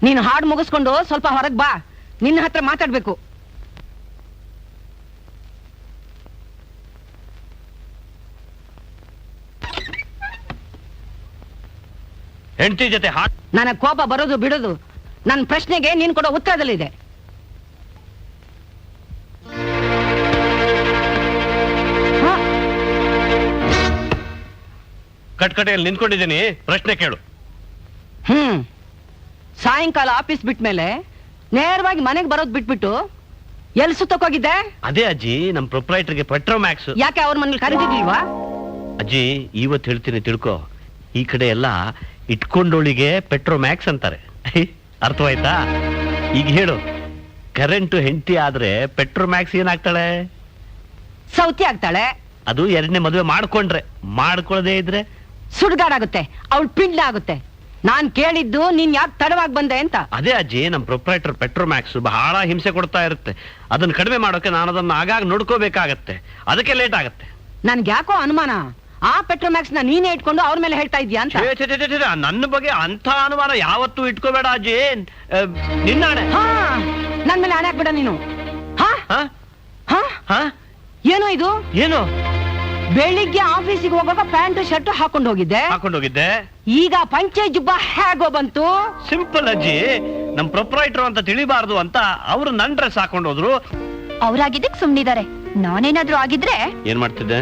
ನೀನು ಹಾಡು ಮುಗಿಸ್ಕೊಂಡು ಸ್ವಲ್ಪ ಹೊರಗೆ ಬಾ, ನಿನ್ನ ಹತ್ರ ಮಾತಾಡ್ಬೇಕು. ಹೆಂಡತಿ ಜೊತೆ ಹಾಡು. ನನಗೆ ಕೋಪ ಬರೋದು ಬಿಡೋದು ನನ್ನ ಪ್ರಶ್ನೆಗೆ ನೀನು ಕೊಡೋ ಉತ್ತರದಲ್ಲಿದೆ. ಕಟ್ಕಟೆಯಲ್ಲಿ ನಿಂತ್ಕೊಂಡಿದ್ದೀನಿ, ಪ್ರಶ್ನೆ ಕೇಳು. ಸಾಯಂಕಾಲ ಆಫೀಸ್ ಬಿಟ್ಮೇಲೆ ನೇರವಾಗಿ ಮನೆಗೆ ಬರೋದು ಬಿಟ್ಬಿಟ್ಟು ಎಲ್ಲಿ ಸುತ್ತಕ್ಕೋಗಿದ್ದೆ? ಅದೇ ಅಜ್ಜಿ, ನಮ್ ಪ್ರೊಪ್ರೈಟರ್ಗೆ ಪೆಟ್ರೋಮ್ಯಾಕ್ಸ್. ಯಾಕೆ ಅವ್ರ ಮನೇಲಿ ಕರೆದಿರ್ಲಿಲ್ವಾ? ಅಜ್ಜಿ ಇವತ್ತು ಹೇಳ್ತೀನಿ ತಿಳ್ಕೊ, ಈ ಕಡೆ ಎಲ್ಲ ಇಟ್ಕೊಂಡೋಳಿಗೆ ಪೆಟ್ರೋಮ್ಯಾಕ್ಸ್ ಅಂತಾರೆ. ಅರ್ಥವಾಯ್ತಾ? ಈಗ ಹೇಳು, ಕರೆಂಟ್ ಹೆಂಡತಿ ಆದ್ರೆ ಪೆಟ್ರೋಮ್ಯಾಕ್ಸ್ ಏನಾಗ್ತಾಳೆ? ಸೌತಿ ಆಗ್ತಾಳೆ. ಅದು ಎರಡನೇ ಮದುವೆ ಮಾಡ್ಕೊಂಡ್ರೆ, ಮಾಡ್ಕೊಳ್ಳದೆ ಇದ್ರೆ ಸುಡ್ಗಾಡಾಗುತ್ತೆ, ಅವಳು ಪಿಂಡ್ಲ ಆಗುತ್ತೆ. ನಾನ್ ಕೇಳಿದ್ದು ನೀನ್ ಯಾಕೆ ತಡವಾಗಿ ಬಂದೆ ಅಂತ. ಅದೇ ಅಜ್ಜಿ, ನಮ್ ಪ್ರೊಪ್ರೈಟರ್ ಪೆಟ್ರೋಮ್ಯಾಕ್ಸ್ ಬಹಳ ಹಿಂಸೆ ಕೊಡ್ತಾ ಇರುತ್ತೆ. ಅದನ್ನ ಕಡಿಮೆ ಮಾಡೋಕೆ ನಾನು ಅದನ್ನ ಆಗಾಗ ನೋಡ್ಕೋಬೇಕಾಗತ್ತೆ, ಅದಕ್ಕೆ ಲೇಟ್ ಆಗತ್ತೆ. ನನ್ಗೆ ಯಾಕೋ ಅನುಮಾನ, ಆ ಪೆಟ್ರೋಮ್ಯಾಕ್ಸ್ ನ ನೀನೇ ಇಟ್ಕೊಂಡು ಅವ್ರ ಮೇಲೆ ಹೇಳ್ತಾ ಇದ್ಯಾ ಅಂತ. ನನ್ನ ಬಗ್ಗೆ ಅಂತ ಅನುಮಾನ ಯಾವತ್ತೂ ಇಟ್ಕೋಬೇಡ ಅಜ್ಜಿ, ನಿನ್ನಾಣೆ. ನನ್ ಮೇಲೆ ಹಣೆ ಹಾಕ್ಬೇಡ ನೀನು. ಏನೋ ಇದು? ಏನು? ಬೆಳಿಗ್ಗೆ ಆಫೀಸಿಗೆ ಹೋಗುವಾಗ ಪ್ಯಾಂಟ್ ಶರ್ಟ್ ಹಾಕೊಂಡು ಹೋಗಿದ್ದೆ. ಈಗ ಪಂಚೆ ಜುಬ್ಬ ಹೇಗೋ ಬಂತು? ಸಿಂಪಲ್ ಅಜ್ಜಿ, ನಮ್ ಪ್ರೊಪ್ರೈಟರ್ ಅಂತ ತಿಳಿಬಾರ್ದು ಅಂತ ಅವ್ರು ನನ್ ಡ್ರೆಸ್ ಹಾಕೊಂಡು ಹೋದ್ರು. ಅವ್ರಾಗಿದ್ದಕ್ ಸುಮ್ನಿದ್ದಾರೆ. ನಾನೇನಾದ್ರೂ ಆಗಿದ್ರೆ ಏನ್ ಮಾಡ್ತಿದ್ದೆ?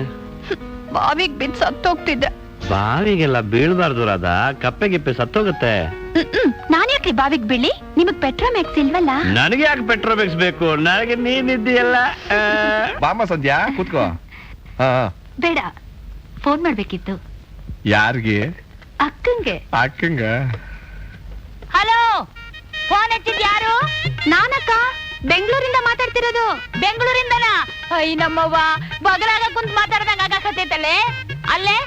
ಬಾವಿಗ್ ಬಿದ್ದು ಸತ್ತೋಗ್ತಿದ್ದೆ. ಬಾವಿಗೆಲ್ಲ ಬೀಳ್ಬಾರ್ದು ರಾಧ, ಕಪ್ಪೆ ಗಿಪ್ಪೆ ಸತ್ತೋಗುತ್ತೆ. ನಾನ್ ಯಾಕ್ರಿ ಬಾವಿಗ್ ಬೀಳಿ? ನಿಮಗ್ ಪೆಟ್ರೋಮ್ಯಾಕ್ಸ್ ಇಲ್ವಲ್ಲ? ನನಗೆ ಯಾಕೆ ಪೆಟ್ರೋಮ್ಯಾಕ್ಸ್ ಬೇಕು? ನನಗೆ ನೀನಿದ್ದೀಯಲ್ಲ. ಬಾಮ ಸಂಧ್ಯಾ, ಕೂತ್ಕೋ. ಬೇಡ, ಫೋನ್ ಮಾಡ್ಬೇಕಿತ್ತು. ಯಾರಿಗೆ? ಅಕ್ಕಂಗೆ. ಅಕ್ಕಂಗ? ಹಲೋ, ಫೋನ್ ಹಚ್ಚಿದ್ ಯಾರು? ನಾನಕ್ಕ, ಬೆಂಗಳೂರಿಂದ ಮಾತಾಡ್ತಿರೋದು. ಬೆಂಗಳೂರಿಂದನಾ? ನಮ್ಮವ್ವ ಬಗಲಾಗ ಕುಂತ್ ಮಾತಾಡ್ದಂಗ ಆಗಾಕತ್ತೈತಲ್ಲೇ. ಅಲ್ಲೇ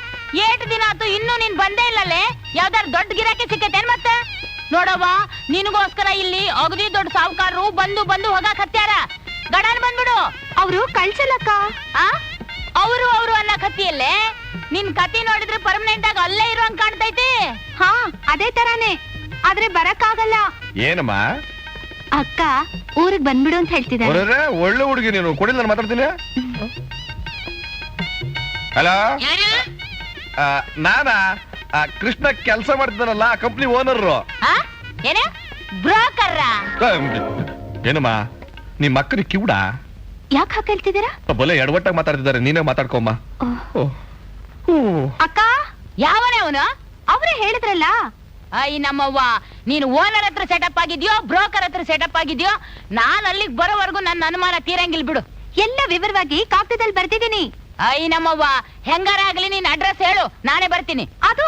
8 ದಿನ ಆತು, ಇನ್ನೂ ನೀನ್ ಬಂದೇ ಇಲ್ಲಲ್ಲೇ. ಯಾವ್ದಾರು ದೊಡ್ಡ ಗಿರಾಕಿ ಸಿಕ್ಕೈತೇನ್ ಮತ್ತೆ? ನೋಡವ್ವ, ನಿನಗೋಸ್ಕರ ಇಲ್ಲಿ ಅಗದಿ ದೊಡ್ಡ ಸಾವುಕಾರರು ಬಂದು ಹೋಗಾಕತ್ಯಾರ. ಗಡಾನ್ ಬಂದ್ಬಿಡು. ಅವ್ರು ಕಳ್ಸಲ್ಲಕ್ಕ. ಅವರು ಅನ್ನ ಕತ್ತಿಯಲ್ಲೇ. ನಿನ್ ಕತ್ತಿ ನೋಡಿದ್ರೆ ಪರ್ಮನೆಂಟ್ ಆಗಿ ಅಲ್ಲೇ ಇರೋಂಗ್ ಕಾಣ್ತೈತಿ. ಅದೇ ತರಾನೇ, ಆದ್ರೆ ಬರಕ್ಕಾಗಲ್ಲ. ಏನಮ್ಮ? ಅಕ್ಕ ಊರಿಗೆ ಬಂದ್ಬಿಡು ಅಂತ ಹೇಳ್ತಿದ್ದಾರೆ. ಒಳ್ಳೆ ಹುಡುಗಿ ನೀನು, ಕೊಡಿ ನಾನು ಮಾತಾಡ್ತೀನಿ. ಹಲೋ, ನಾನಾ ಕೃಷ್ಣ ಕೆಲಸ ಮಾಡ್ತಿದ್ದಾನಲ್ಲ, ಕಂಪ್ನಿ ಓನರ್. ಏನಮ್ಮ, ನಿಮ್ ಮಕ್ಕಳಿಗೆ ಕಿವುಡ? ಯಾಕೆ ಹಾಗೆ ಹೇಳ್ತಿದ್ದೀರಾ? ಬಲೆ ಎಡವಟ್ಟಾಗಿ ಮಾತಾಡ್ತಿದ್ದಾರೆ, ನೀನೇ ಮಾತಾಡ್ಕೊಮ್ಮ. ಅಕ್ಕ, ಯಾವನೇ ಅವನು? ಅವರೇ ಹೇಳಿದ್ರಲ್ಲ. ನಮ್ಮವ್ವ, ನೀನು ಓನರ್ ಹತ್ರ ಸೆಟಪ್ ಆಗಿದ್ಯೋ ಬ್ರೋಕರ್ ಹತ್ರ ಸೆಟಪ್ ಆಗಿದ್ಯೋ, ನಾನ್ ಅಲ್ಲಿಗೆ ಬರೋವರೆಗೂ ನನ್ನ ಅನುಮಾನ ತೀರಂಗಿಲ್ ಬಿಡು. ಎಲ್ಲ ವಿವರವಾಗಿ ಕಾಗದದಲ್ಲಿ ಬರ್ತಿದ್ದೀನಿ. ನಮ್ಮವ್ವ, ಹೆಂಗಾರ ಆಗ್ಲಿ ನೀನ್ ಅಡ್ರೆಸ್ ಹೇಳು, ನಾನೇ ಬರ್ತೀನಿ. ಅದು